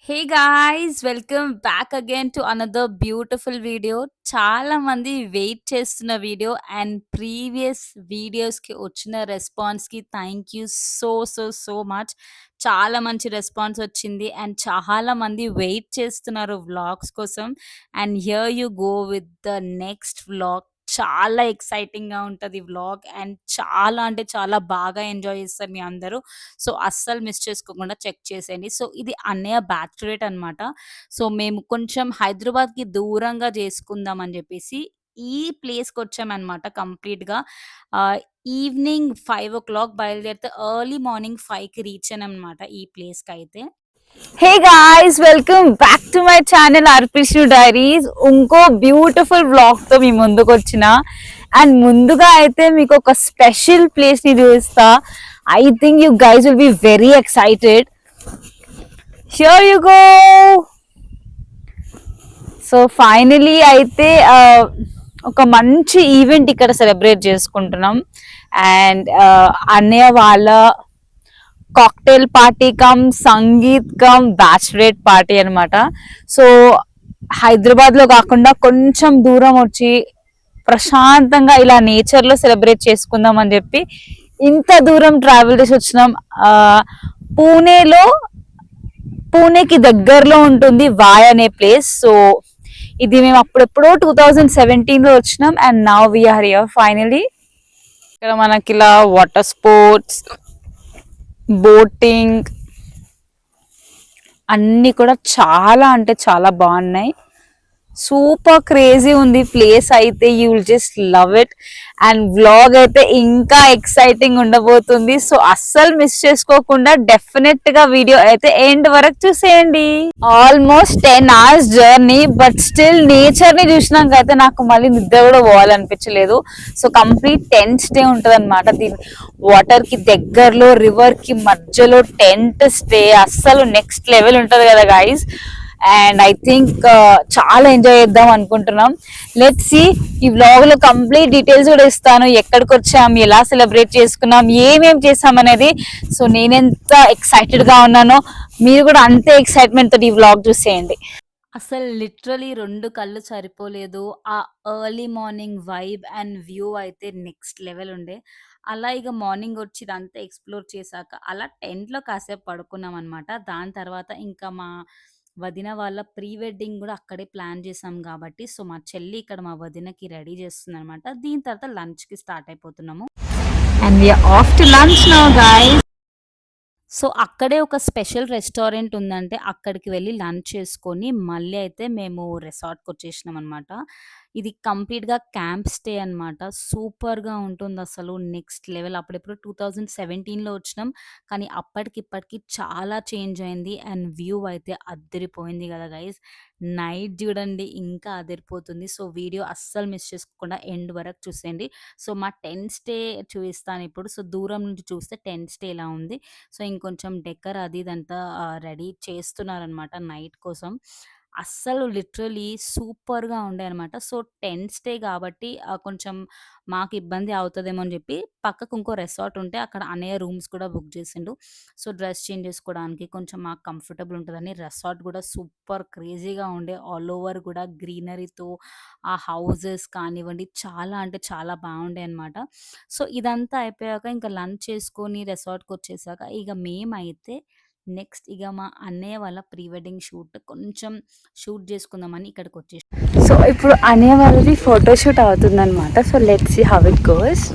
Hey guys! Welcome back again to another beautiful video. చాలా మంది wait చేస్తున్న video and previous వీడియోస్‌కి వచ్చిన రెస్పాన్స్‌కి థాంక్ యూ సో మచ్. చాలా మంచి రెస్పాన్స్ వచ్చింది అండ్ చాలా మంది వెయిట్ చేస్తున్నారు వ్లాగ్స్ కోసం. And here you go with the next vlog. చాలా ఎక్సైటింగ్‌గా ఉంటది వ్లాగ్ అండ్ చాలా అంటే చాలా బాగా ఎంజాయ్ చేస్తారు మీ అందరూ. సో, అస్సలు మిస్ చేసుకోకుండా చెక్ చేసేయండి. సో, ఇది అన్నయ్య బ్యాచిలరేట్ అనమాట. సో, మేము కొంచెం హైదరాబాద్‌కి దూరంగా చేసుకుందాం అని జెప్పేసి ఈ ప్లేస్‌కొచ్చామనమాట కంప్లీట్‌గా. ఆహ్, ఈవినింగ్ 5:00 బయలుదేరితే ఎర్లీ మార్నింగ్ 5కి రీచ్ అయ్యామనమాట ఈ ప్లేస్‌కైతే. Hey guys! Welcome back to my channel 'Arpishu diaries'. ఇంకో బ్యూటిఫుల్ వ్లాగ్‌తో మీ ముందుకొచ్చిన. అండ్ ముందుగా అయితే మీకు ఒక స్పెషల్ ప్లేస్‌ని చూపిస్తా. I think you guys will be very excited. Here you go. So finally అయితే ఒక మంచి ఈవెంట్ ఇక్కడ సెలబ్రేట్ చేసుకుంటున్నాం. అండ్ అన్నయ్య వాళ్ళ cocktail party cum sangeet cum bachelorette party అనమాట. సో హైదరాబాద్ లో కాకుండా కొంచెం దూరం వచ్చి ప్రశాంతంగా ఇలా నేచర్ లో సెలబ్రేట్ చేసుకుందాం అని చెప్పి ఇంత దూరం ట్రావెల్ చేసి వచ్చినాం. పూణేలో పూణేకి దగ్గరలో ఉంటుంది వాయ్ అనే ప్లేస్. సో ఇది మేము అప్పుడెప్పుడో 2017 లో వచ్చినాం and now we are here finally. ఇక్కడ మనకి ఇలా వాటర్ స్పోర్ట్స్, బోటింగ్ అన్ని కూడా చాలా అంటే చాలా బాగున్నాయి. సూపర్ క్రేజీ ఉంది ప్లేస్ అయితే. You will just love it. And vlog అయితే ఇంకా ఎక్సైటింగ్ ఉండబోతుంది. సో అస్సలు మిస్ చేసుకోకుండా డెఫినెట్ గా వీడియో అయితే ఎండ్ వరకు చూసేయండి. Almost 10 hours journey, but still nature ని చూసినాక అయితే నాకు మళ్ళీ నిద్ర కూడా పోవాలనిపించలేదు. సో కంప్లీట్ టెంట్ స్టే ఉంటది అనమాట. దీని వాటర్ కి దగ్గరలో, రివర్ కి మధ్యలో టెంట్ స్టే అస్సలు నెక్స్ట్ లెవెల్ ఉంటది కదా గైస్. అండ్ ఐ థింక్ చాలా ఎంజాయ్ చేద్దాం అనుకుంటున్నాం. Let's see. ఈ వ్లాగ్ లో కంప్లీట్ డీటెయిల్స్ కూడా ఇస్తాను. ఎక్కడికి వచ్చాం, ఎలా సెలబ్రేట్ చేసుకున్నాం, ఏమేం చేసాం అనేది. సో నేనెంత ఎక్సైటెడ్ గా ఉన్నానో మీరు కూడా అంతే ఎక్సైట్మెంట్ తోటి ఈ వ్లాగ్ చూసేయండి. అసలు లిటరలీ 2 కళ్ళు సరిపోలేదు. ఆ early morning vibe and view అయితే నెక్స్ట్ లెవెల్ ఉండే. అలా ఇగ మార్నింగ్ వచ్చి ఇదంతా ఎక్స్‌ప్లోర్ చేశాక అలా టెంట్‌లో కాసేపు పడుకున్నామనమాట. దాని తర్వాత ఇంకా మా వదిన వాళ్ళ ప్రీ వెడ్డింగ్ గూడా అక్కడే ప్లాన్ చేశాం గాబట్టి, సో మా చెల్లి ఇక్కడ మా వదినకి రెడీ చేస్తుందనమాట. దీని తర్వాత లంచ్‌కి స్టార్ట్ అయిపోతున్నాము. And we are off to lunch now guys. So, అక్కడే ఒక స్పెషల్ రెస్టారెంట్ ఉందంటే, అక్కడికి వెళ్లి లంచ్ చేసుకొని, మళ్ళీ అయితే మేము రిసార్ట్‌కొచ్చేసినామనమాట. ఇది కంప్లీట్‌గా క్యాంప్ స్టే అనమాట. సూపర్‌గా ఉంటుందసలు. Next level. అప్పుడెప్పుడో 2017లో వచ్చినాం. కానీ అప్పటికి, ఇప్పటికి చాలా చేంజ్ అయింది. అండ్ వ్యూ అయితే అద్దిరిపోయింది గదా గైస్! నైట్ జూడండి ఇంకా అదిరిపోతుంది. సో, వీడియో అస్సలు మిస్ చేసుకోకుండా ఎండ్ వరకు చూసేయండి. సో, మా టెంట్ స్టే చూపిస్తానిప్పుడు. సో, దూరం నుంచి చూస్తే టెంట్ స్టే ఇలా ఉంది. సో, ఇంకొంచెం డెకర్ అది ఇదంతా రెడీ చేస్తున్నారనమాట నైట్ కోసం. అస్సలు లిటరలీ సూపర్‌గా ఉండే అనమాట. సో, టెంట్ స్టే కాబట్టి కొంచెం మాకు ఇబ్బంది అవుతదేమో అని జెప్పి పక్కకు ఇంకో రిసార్ట్ ఉంటే అక్కడ అన్నయ్య రూమ్స్ కూడా బుక్ జేసిండు. సో, డ్రెస్ చేంజ్ చేసుకోవడానికి కొంచెం మాకు కంఫర్టబుల్ ఉంటదని రిసార్ట్ గూడా సూపర్ క్రేజీగా ఉండే. ఆల్ ఓవర్ గూడా గ్రీనరీతో ఆ హౌసెస్ కానివ్వండి చాలా అంటే చాలా బావుండే అనమాట. సో, ఇదంతా అయిపోయాక ఇంకా లంచ్ చేసుకొని రిసార్ట్‌కొచ్చేసాక ఇగ మేమైతే నెక్స్ట్ ఇగ మా అన్నయ్య వాళ్ళ ప్రీ వెడ్డింగ్ షూట్ కొంచెం షూట్ చేసుకుందామని ఇక్కడికొచ్చేసాం. సో, ఇప్పుడు అన్నయ్య వాళ్ళది ఫోటో షూట్ అవుతుందనమాట. So, let's see how it goes.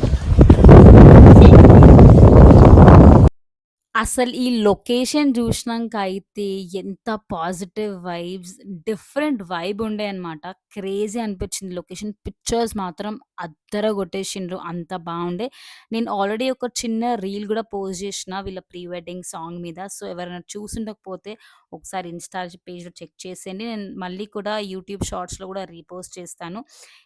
అసలు ఈ లొకేషన్ జూషినంక అయితే ఎంత పాజిటివ్ వైబ్స్, డిఫరెంట్ వైబ్ ఉండే అనమాట. క్రేజీ అనిపించింది లొకేషన్. పిక్చర్స్ మాత్రం అద్దరగొట్టేషిండ్రు. అంత బావుండే. నేను ఆల్రెడీ ఒక చిన్న రీల్ గూడా పోస్ట్ జేషిన వీళ్ళ ప్రీ వెడ్డింగ్ సాంగ్ మీద. సో, ఎవరైనా చూసుండకపోతే ఒకసారి ఇన్‌స్టా పేజ్‌లో చెక్ చేసేయండి. నేను మళ్ళీ కూడా యూట్యూబ్ షార్ట్స్‌లో గూడా రీపోస్ట్ చేస్తాను.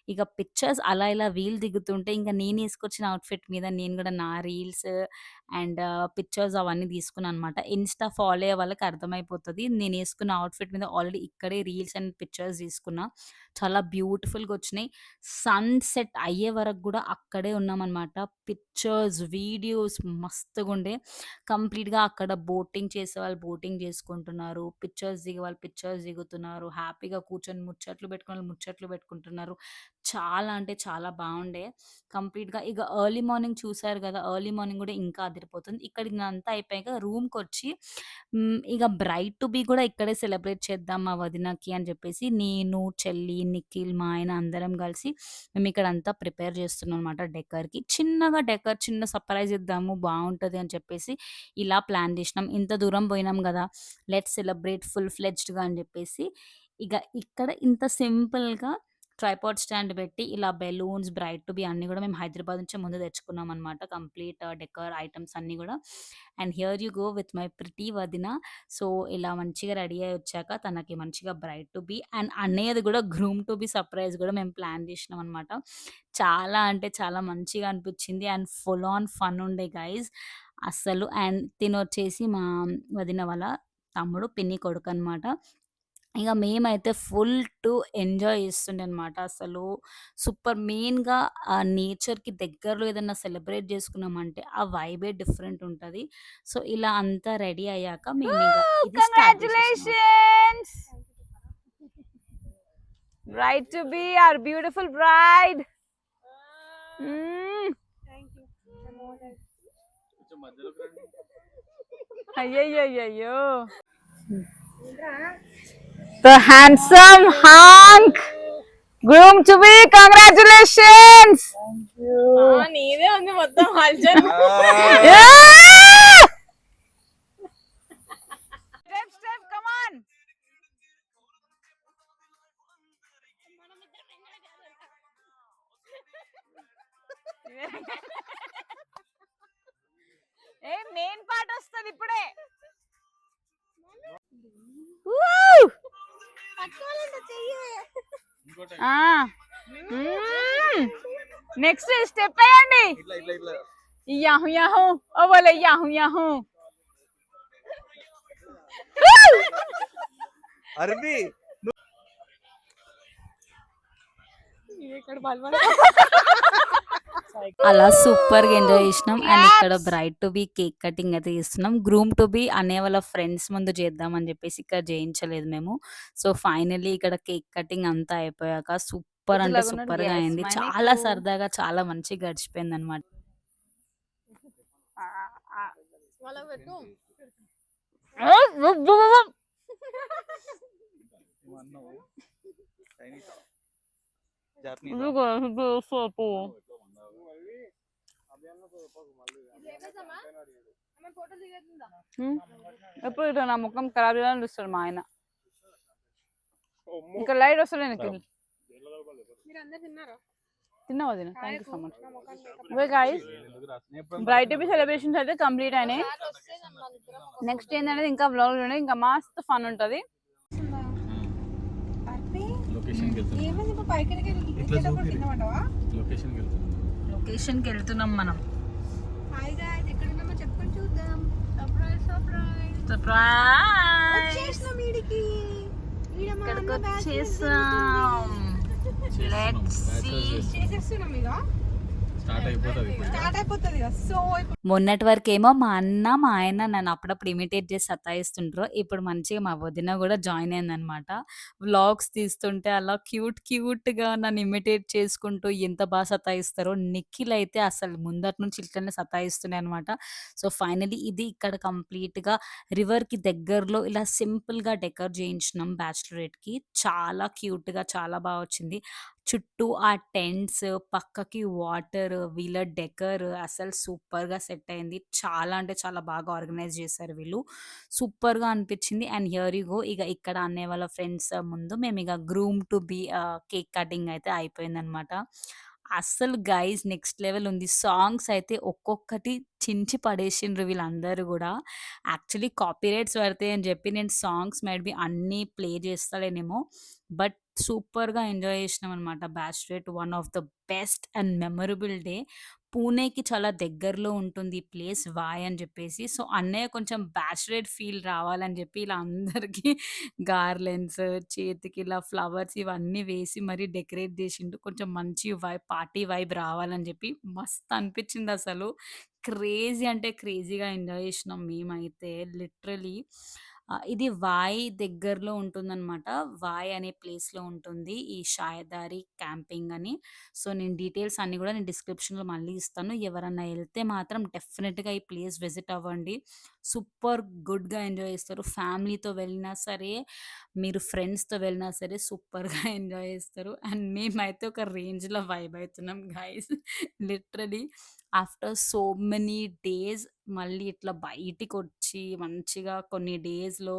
ఇక పిక్చర్స్ అలా ఇలా దిగుతుంటే ఇంక నేనేసుకొచ్చిన అవుట్‌ఫిట్ మీద నేను గూడా నా రీల్స్ అండ్ పిక్చర్స్ అవన్నీ తీసుకున్నాను అనమాట. ఇన్‌స్టా ఫాలో అయ్యే వాళ్ళకి అర్థమైపోతది. నేను ఏసుకున్న అవుట్‌ఫిట్ మీద ఆల్రెడీ ఇక్కడే రీల్స్ అండ్ పిక్చర్స్ తీసుకున్నా. చాలా బ్యూటిఫుల్‌గొచ్చినాయి. సన్‌సెట్ అయ్యే వరకు గూడా అక్కడే ఉన్నామనమాట. Pictures, videos మస్తుగుండే. కంప్లీట్‌గా అక్కడ బోటింగ్ చేసేవాళ్ళు బోటింగ్ చేసుకుంటున్నారు. పిక్చర్స్ దిగేవాళ్ళు పిక్చర్స్ దిగుతున్నారు. హ్యాపీగా కూర్చొని ముచ్చట్లు పెట్టుకునేవాళ్ళు ముచ్చట్లు పెట్టుకుంటున్నారు. చాలా అంటే చాలా బావుండే. కంప్లీట్‌గా ఇగ ఎర్లీ మార్నింగ్ చూసారు గదా! ఎర్లీ మార్నింగ్ గూడా ఇంకా అదిరిపోతుంది. ఇక్కడ ఇదంతా అయిపోయాక రూమ్‌కొచ్చి ఇగ బ్రైడ్ టు బీ గూడా ఇక్కడే సెలబ్రేట్ చేద్దాం మా వదినకి అని జెప్పేసి నేను, చెల్లి, నిఖిల్, మా ఆయన అందరం గలిసి మేమిక్కడంతా ప్రిపేర్ చేస్తున్నామనమాట డెకర్‌కి. చిన్నగా డెకర్ చిన్న సర్ప్రైజ్ ఇద్దాము బావుంటది అని చెప్పేసి ఇలా ప్లాన్ జేసినాం. ఇంత దూరం బోయినాం గదా! లెట్స్ సెలబ్రేట్ ఫుల్ ఫ్లెడ్జ్డ్‌గా అని జెప్పేసి ఇగ ఇక్కడ ఇంత సింపుల్‌గా ట్రైపాడ్ స్టాండ్ బెట్టి ఇలా బెలూన్స్, బ్రైడ్ టు బీ అన్నీ గూడా మేము హైదరాబాద్ నుంచే ముందు తెచ్చుకున్నామనమాట. కంప్లీట్ డెకర్ ఐటెమ్స్ అన్నీ గూడా. And here you go with my pretty వదిన. సో, ఇలా మంచిగా రెడీ అయ్యొచ్చాక తనకి మంచిగా బ్రైడ్ టు బీ అండ్ అన్నయ్యది గూడా గ్రూమ్ టు బీ సర్ప్రైజ్ గూడా మేము ప్లాన్ జేసినామనమాట. చాలా అంటే చాలా మంచిగా అనిపిచ్చింది. అండ్ ఫుల్ ఆన్ ఫన్ ఉండే గైస్. అస్సలు అండ్ తినొచ్చేసి మా వదిన వాళ్ళ తమ్ముడు, పిన్ని కొడుకనమాట. ఇగ మేమైతే ఫుల్ టు ఎంజాయ్ చేస్తుండే అనమాట. అసలు సూపర్ మెయిన్‌గా ఆ నేచర్‌కి దగ్గరలో ఏదన్నా సెలబ్రేట్ చేసుకున్నామంటే ఆ వైబే డిఫరెంట్ ఉంటది. సో, ఇలా అంతా రెడీ అయ్యాక మేమిగ ఇది స్టార్ట్ చేసేసినాం. Congratulations! Bride to be our beautiful bride. Mm. అయ్యయ్యయ్యయ్యో. The handsome hunk groom to be, congratulations. నీదే ఉంది మొత్తం హల్చల్. Yeah! Step, come on. A main part వస్తుంది ఇప్పుడే. నెక్స్ట్ స్టెప్ వేయండి. యాహూ యాహూ ఓవల యాహూ యాహూ. అరవి అలా సూపర్‌గా ఎంజాయ్ చేసినాం. అండ్ ఇక్కడ bride to be cake cutting అయితే చేస్తున్నాం. గ్రూమ్ టు బీ అన్నయ్య వాళ్ళ ఫ్రెండ్స్ ముందు చేద్దాం అని చెప్పేసి ఇక్కడ చేయించలేదు మేము. సో, ఫైనల్లీ ఇక్కడ కేక్ కటింగ్ అంతా అయిపోయాక సూపర్ అంటే ఇట్లాగున్నాడు. సూపర్‌గా Yes, అయింది. my చాలా Niku. సరదాగా చాలా మంచిగా గడిచిపోయిందనమాట. వాళ్ళకి పెట్టు. జాపనీస్ ఎప్పుడు ఇట్లా నా ముఖం ఖరాబ్ చేయాలని చూస్తాడు మా ఆయన. ఇక్కడ లైట్ వస్తలే నిఖిల్. మీరు అందరు తిన్నారా? తిన్నావా వదిన? Thank you so much. Guys bright to be celebrations అయితే కంప్లీట్ అయినాయి. నెక్స్ట్ ఏంటనేది ఇంకా వ్లాగ్ ఉన్నాయి. ఇంకా మస్తు ఫన్ ఉంటది. ఏమైంది ఇప్పుడు పైకి ఎక్కేటప్పుడు తినమంటావా? లొకేషన్‌కి వెళ్తున్నాం మనం. హాయ్ గాయ్స్, ఎక్కడ ఉన్నామో చెప్పుకొని చూద్దాం. Surprise surprise. సర్ప్రైజ్! వచ్చేసినాం ఈడికి. ఈడ మా ఇక్కడికి అన్న బ్యాచ్ వచ్చేసాం. Let's see. చేసేస్తున్నాం ఇక. స్టార్ట్ అయిపోతుంది ఇక. సో మొన్నటి వరకేమో మా అన్న, మా ఆయన నన్ను అప్పుడప్పుడు ఇమిటేట్ చేసి సతాయిస్తుండ్రు. ఇప్పుడు మంచిగా మా వదిన గూడా జాయిన్ అయిందనమాట. వ్లాగ్స్ తీస్తుంటే అలా క్యూట్‌గా నన్ను ఇమిటేట్ చేసుకుంటూ ఎంత సతాయిస్తారో. నిఖిల్ అయితే అసలు ముందటి నుంచి ఇట్లనే సతాయిస్తున్నాయి అనమాట. సో, ఫైనల్లీ ఇది ఇక్కడ కంప్లీట్‌గా రివర్‌కి దగ్గరలో ఇలా సింపుల్‌గా డెకర్ చేయించినాం బ్యాచిలరేట్‌కి. చాలా క్యూట్‌గా చాలా వచ్చింది. చుట్టూ ఆ టెంట్స్, పక్కకి వాటర్, వీళ్ళ డెకర్ అసలు సూపర్‌గా సెట్ అయింది. చాలా అంటే చాలా బాగా ఆర్గనైజ్ చేశారు వీళ్ళు. సూపర్‌గా అనిపించింది. అండ్ హియర్ యూ గో ఇగ ఇక్కడ అన్నయ్య వాళ్ళ ఫ్రెండ్స్ ముందు మేమిగ groom to be cake cutting అయితే అయిపోయిందనమాట. అస్సలు గైస్ నెక్స్ట్ లెవెల్ ఉంది. సాంగ్స్ అయితే ఒక్కొక్కటి చించి పడేసిండ్రు వీళ్ళందరూ గూడా. యాక్చువల్లీ కాపీరైట్స్ పడతాయని జెప్పి నేను సాంగ్స్ మేబీ అన్నీ ప్లే చేస్తలేనేమో. బట్ సూపర్‌గా ఎంజాయ్ చేసినామనమాట. Bachelorette one of the best and memorable day. పూణేకి చాలా దగ్గరలో ఉంటుంది ఈ ప్లేస్ వాయ్ అని చెప్పేసి. సో అన్నయ్య కొంచెం బ్యాచులర్ ఫీల్ రావాలని చెప్పి ఇలా అందరికీ గార్లెన్స్, చేతికి ఇలా ఫ్లవర్స్ ఇవన్నీ వేసి మరీ డెకరేట్ చేసిండు. కొంచెం మంచి వైబ్, పార్టీ వైబ్ రావాలని చెప్పి మస్తు అనిపించింది అసలు. క్రేజీ అంటే క్రేజీగా ఎంజాయ్ చేసినాం మేమైతే లిటరలీ. ఇది వాయ్ దగ్గరలో ఉంటుందన్నమాట. వాయ్ అనే ప్లేస్‌లో ఉంటుంది ఈ షాయదారి క్యాంపింగ్ అని. సో, నేను డీటెయిల్స్ అన్నీ గూడా నేను డిస్క్రిప్షన్‌లో మళ్ళీ ఇస్తాను. ఎవరన్నా ఎళ్తే మాత్రం డెఫినిట్‌గా ఈ ప్లేస్ విజిట్ అవ్వండి. సూపర్ గుడ్‌గా ఎంజాయ్ చేస్తారు. ఫ్యామిలీతో వెళ్ళినా సరే, మీరు ఫ్రెండ్స్‌తో వెళ్ళినా సరే సూపర్‌గా ఎంజాయ్ చేస్తారు. అండ్ మేమైతే ఒక రేంజ్‌లో వైబ్ అయితున్నాం guys. Literally after so many days మళ్ళీ ఇట్లా బయటికొచ్చి మంచిగా కొన్ని డేస్‌లో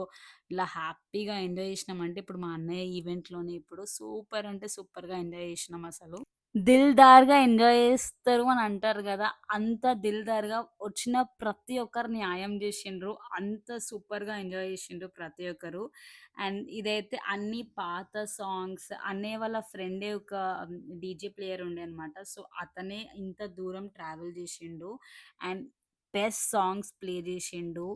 ఇలా హ్యాపీగా ఎంజాయ్ చేసినామంటే ఇప్పుడు మా అన్నయ్య ఈవెంట్‌లోనే ఇప్పుడు సూపర్ అంటే సూపర్‌గా ఎంజాయ్ చేసినాం అసలు. దిల్‌దార్‌గా ఎంజాయ్ చేస్తారు అని అంటారు గదా! అంత దిల్‌దార్‌గా వచ్చిన ప్రతి ఒక్కరు న్యాయం జేషిండ్రు. అంత సూపర్‌గా ఎంజాయ్ చేషిండ్రు ప్రతి ఒక్కరు. అండ్ ఇదైతే అన్ని పాత సాంగ్స్ అన్నయ్య వాళ్ళ ఫ్రెండే ఒక డీజే ప్లేయర్ ఉండే అనమాట. సో, అతనే ఇంత దూరం ట్రావెల్ జేషిండు. అండ్ బెస్ట్ సాంగ్స్ ప్లే జేషిండు.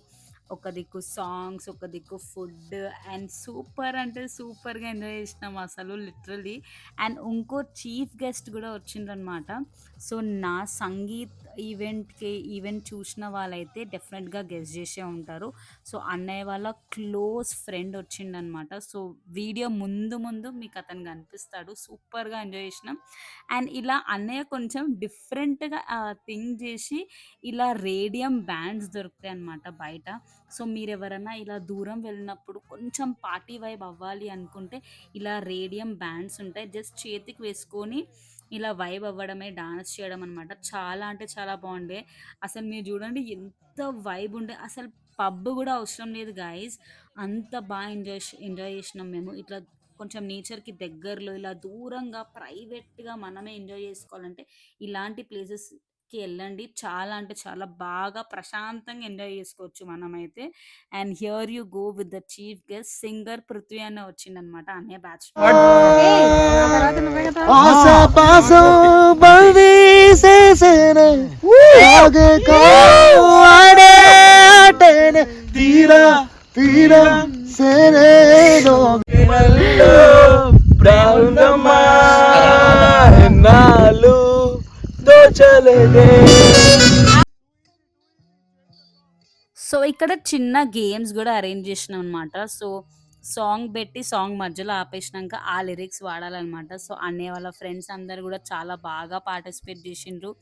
ఒక దిక్కు సాంగ్స్, ఒక దిక్కు ఫుడ్ అండ్ సూపర్ అంటే సూపర్‌గా ఎంజాయ్ చేసినాం అసలు లిటరల్లీ. అండ్ ఇంకో చీఫ్ గెస్ట్ గూడా వచ్చిండ్రనమాట. సో, నా సంగీత్ ఈవెంట్ చూసిన వాళ్ళైతే డెఫినెట్‌గా గెస్ జేసే ఉంటారు. సో, అన్నయ్య వాళ్ళ క్లోజ్ ఫ్రెండ్ వచ్చిండనమాట. సో, వీడియో ముందు ముందు మీకు అతను కనిపిస్తాడు. సూపర్‌గా ఎంజాయ్ చేసినాం. అండ్ ఇలా అన్నయ్య కొంచెం డిఫరెంట్‌గా థింక్ జేసి ఇలా రేడియం బ్యాండ్స్ దొరుకుతాయన్నమాట బయట. సో, మీరెవరన్నా ఇలా దూరం వెళ్ళినప్పుడు కొంచెం పార్టీ వైబ్ అవ్వాలి అనుకుంటే ఇలా రేడియం బ్యాండ్స్ ఉంటాయి. జస్ట్ చేతికి వేసుకొని ఇలా వైబ్ అవ్వడమే, డాన్స్ చేయడం అనమాట. చాలా అంటే చాలా బాగుండే. అసలు మీరు చూడండి ఎంత వైబ్ ఉండే. అసలు పబ్ గూడా అవసరం లేదు గైస్. అంత ఎంజాయ్ చేసినాం మేము. ఇట్లా కొంచెం నేచర్‌కి దగ్గరలో ఇలా దూరంగా ప్రైవేట్‌గా మనమే ఎంజాయ్ చేసుకోవాలంటే ఇలాంటి ప్లేసెస్‌కి ఎళ్ళండి. చాలా అంటే చాలా బాగా ప్రశాంతంగా ఎంజాయ్ చేసుకోవచ్చు మనమైతే. And here you go with the chief guest singer Prithvi అన్న వచ్చిండనమాట అన్నయ్య బ్యాచ్. ఆశాపాశం బందీసేసేనే ఆగేకో ఆడే ఆటేనే తీరా తీరా సేనేదో ప్రాణమా నాలు దోచలేదే. సో, ఇక్కడ చిన్న గేమ్స్ గూడా అరేంజ్ చేసినాం అనమాట. సో, సాంగ్ పెట్టి సాంగ్ మధ్యలో ఆపేసినాక ఆ లిరిక్స్ వాడాలనమాట. సో, అన్నయ్య వాళ్ళ ఫ్రెండ్స్ అందరూ గూడా చాలా బాగా పార్టిసిపేట్ జేషిండ్రు.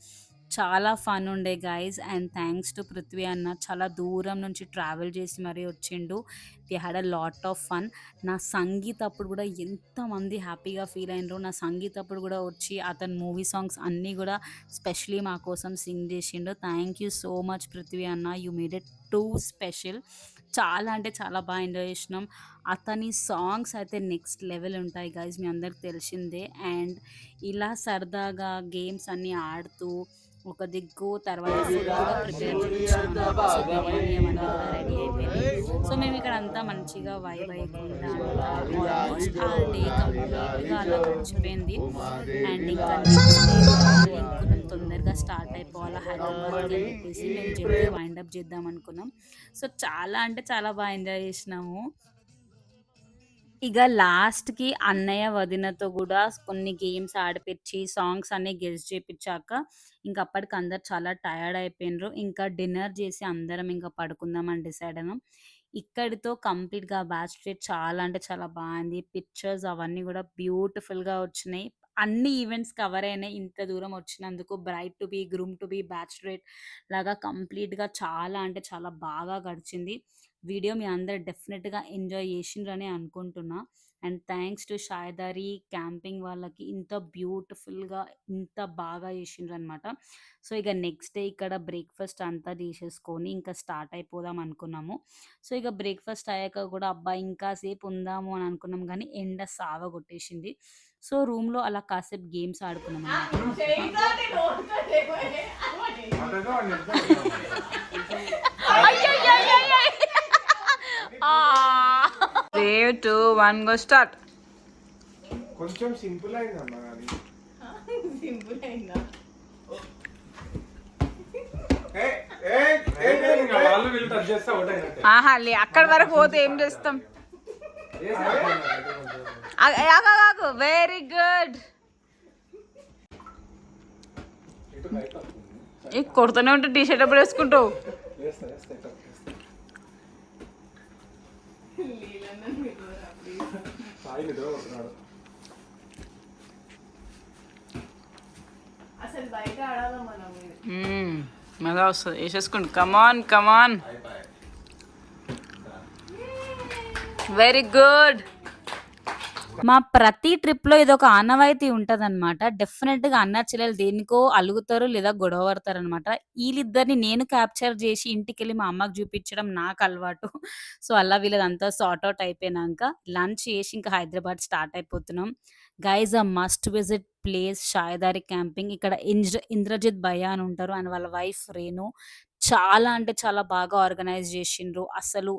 చాలా ఫన్ ఉండే guys. And thanks to Prithvi అన్న చాలా దూరం నుంచి ట్రావెల్ చేసి మరీ వచ్చిండు. We had a lot of fun. నా సంగీత్ అప్పుడు గూడా ఎంతమంది హ్యాపీగా ఫీల్ అయినరో. నా సంగీత్ అప్పుడు గూడా వచ్చి అతని మూవీ సాంగ్స్ అన్నీ గూడా స్పెషల్లీ మా కోసం సింగ్ చేసిండు. Thank you so much Prithvi అన్న. You made it too special. చాలా అంటే చాలా బాగా ఎంజాయ్ చేసినాం. అతని సాంగ్స్ అయితే నెక్స్ట్ లెవెల్ ఉంటాయి గైస్, మీ అందరికి తెలిసిందే. అండ్ ఇలా సరదాగా గేమ్స్ అన్నీ ఆడుతూ ఒక దిక్కు తర్వాత ఫుడ్ కూడా ప్రిపేర్ చేయించామన్నమాట. సో, బిర్యానీ అవన్నీ కూడా రెడీ అయిపోయినాయి. సో, మేము ఇక్కడ అంతా మంచిగా వైబ్ అయ్యకుండా అంతా ఆల్మోస్ట్ ఆ డే కంప్లీట్‌గా అలా గడిచిపోయింది. అండ్ ఇంకా నెక్స్ట్ డే అనుకున్నాం తొందరగా స్టార్ట్ అయిపోవాలా హైదరాబాద్‌కి అని చెప్పేసి మేము జల్దీ వైండ్ అప్ చేద్దాం అనుకున్నాం. సో, చాలా అంటే చాలా బాగా ఎంజాయ్ చేసినాము. ఇక లాస్ట్‌కి అన్నయ్య, వదినతో గూడా కొన్ని గేమ్స్ ఆడిపిచ్చి, సాంగ్స్ అన్నీ గెస్ చేపిచ్చాక, ఇంక అప్పటికి అందరూ చాలా టయర్డ్ అయిపోయిండ్రు. ఇంకా డిన్నర్ చేసి అందరం ఇంక పడుకుందామని డిసైడ్ అయినాం. ఇక్కడితో కంప్లీట్‌గా బ్యాచ్ ట్రిప్ చాలా అంటే చాలా బాగుంది. పిక్చర్స్ అవన్నీ గూడా బ్యూటిఫుల్‌గా వచ్చినాయి. అన్ని ఈవెంట్స్ కవర్ అయినాయి. ఇంత దూరం వచ్చినందుకు bride to be, groom to be, bachelorette లాగా కంప్లీట్‌గా చాలా అంటే చాలా బాగా గడిచింది. వీడియో మీ అందరూ డెఫినెట్‌గా ఎంజాయ్ చేసిండ్రనే అనుకుంటున్నా. అండ్ థ్యాంక్స్ టు షాయదారి క్యాంపింగ్ వాళ్ళకి ఇంత బ్యూటిఫుల్‌గా ఇంత బాగా చేసిండ్రనమాట. సో, ఇక నెక్స్ట్ డే ఇక్కడ బ్రేక్‌ఫాస్ట్ అంతా తీసేసుకొని ఇంకా స్టార్ట్ అయిపోదాం అనుకున్నాము. సో, ఇక బ్రేక్‌ఫాస్ట్ అయ్యాక కూడా అబ్బా! ఇంకా సేపు ఉందాము అని అనుకున్నాం గానీ ఎండ సావగొట్టేసింది. సో, రూమ్‌లో అలా కాసేపు గేమ్స్ ఆడుకున్నామన్నమాట. Three two one go start. కొంచెం సింపుల్ అయిందమ్మా అది. వాళ్ళు వీళ్ళు టచ్ చేస్తే ఒకటే ఆహా లే అక్కడ వరకు పోతే ఏం చేస్తాం. Very good. కొడుతూనే ఉంటే టీ షర్ట్ ఎప్పుడు వేసుకుంటావు? మజా వస్తుంది, వేసేసుకోండి. Come on come on, very good. మా ప్రతి ట్రిప్ లో ఇది ఒక ఆనవాయితీ ఉంటది అనమాట. డెఫినెట్ గా అన్న చెల్లెలు దేనికో అలుగుతారు లేదా గొడవ పడతారు అనమాట. వీళ్ళిద్దరిని నేను క్యాప్చర్ చేసి ఇంటికి వెళ్ళి మా అమ్మకి చూపించడం నాకు అలవాటు. సో అలా వీళ్ళదంతా సార్ట్ అవుట్ అయిపోయినాక లంచ్ చేసి ఇంకా హైదరాబాద్ స్టార్ట్ అయిపోతున్నాం. Guys a must visit place Sahyadri camping. ఇక్కడ ఇంద్రజిత్ భయ్య అని ఉంటారు అండ్ వాళ్ళ వైఫ్ రేణు. చాలా అంటే చాలా బాగా ఆర్గనైజ్ చేసిండ్రు. అసలు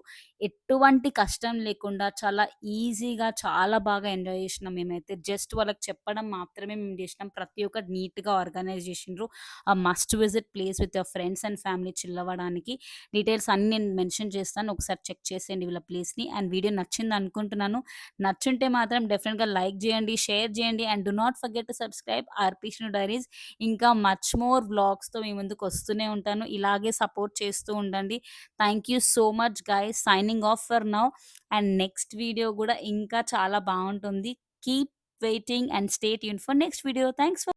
ఎటువంటి కష్టం లేకుండా చాలా ఈజీగా చాలా బాగా ఎంజాయ్ చేసినాం మేమైతే. జస్ట్ వాళ్ళకి చెప్పడం మాత్రమే మేము చేసినాం. ప్రతి ఒక్కటి నీట్గా ఆర్గనైజ్ చేసిండ్రు. ఆ must visit place with your friends and family chill అవ్వడానికి. డీటెయిల్స్ అన్ని నేను మెన్షన్ చేస్తాను, ఒకసారి చెక్ చేసేయండి వీళ్ళ ప్లేస్ని. అండ్ వీడియో నచ్చింది అనుకుంటున్నాను. నచ్చుంటే మాత్రం డెఫినెట్గా లైక్ చేయండి, షేర్ చేయండి and do not forget to subscribe ఆర్పీష్ను డైరీస్. ఇంకా మచ్ మోర్ వ్లాగ్స్తో మీ ముందుకు వస్తూనే ఉంటాను. ఇలాగే సపోర్ట్ చేస్తూ ఉండండి. Thank you so much guys. Signing off for now. And next video కూడా ఇంకా చాలా బాగుంటుంది. Keep waiting and stay tune for next video. Thanks for